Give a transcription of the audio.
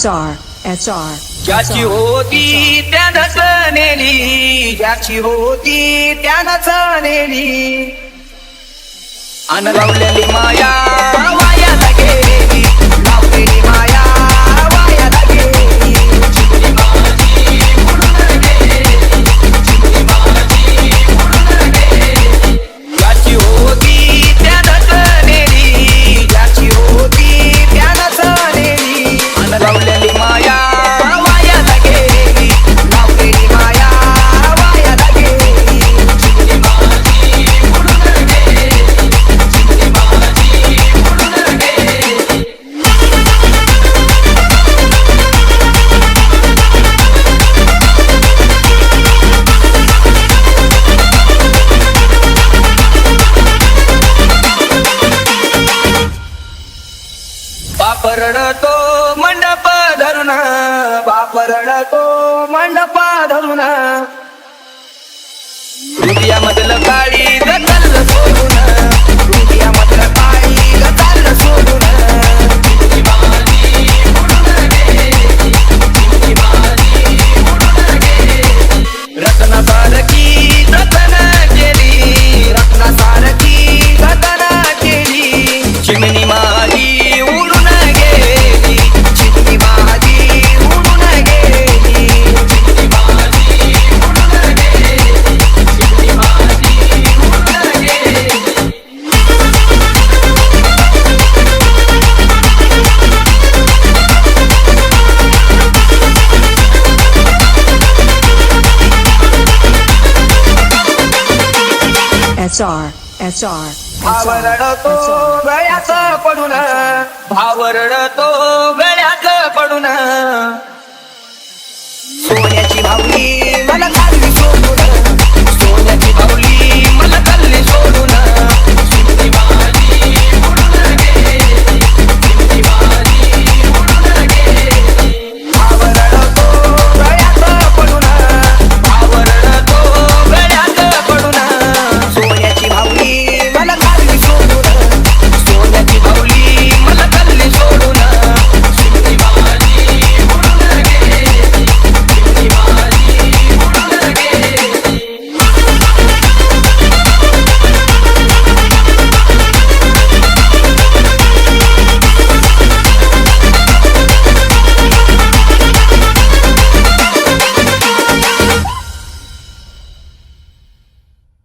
SR ज्याची होती त्यानंच नेली, ज्याची होती त्यानंच नेली, अन लावलेली माया वायाला गेली, लावलेली माया वायाला गेली, चिमुली माझी उडून गेली, चिमुली माझी उडून गेली. ज्याची होती त्यानंच नेली, ज्याची होती त्यानंच नेली, अन लावलेली माया वायाला गेली, लावलेली माया वायाला गेली, चिमुली माझी उडून गेली, चिमुली माझी उडून गेली. बाप रडतो मंडप धरून, बाप रडतो मंडप धरून, हृदयामधलं काळी गतल सोडून, हृदयामधलं काळी गतल सोडून, चिमुली माझी उडून गेली, चिमुली माझी उडून गेली. रत्नासारखी जतन केली, रत्नासारखी जतन केली, चिमणी माझी उडून गेली, चिमणी माझी उडून गेली, चिमणी माझी उडून गेली, चिमणी माझी उडून गेली. SR भाव रडतो गळ्यात पडून, भाव रडतो गळ्यात पडून, सोन्याची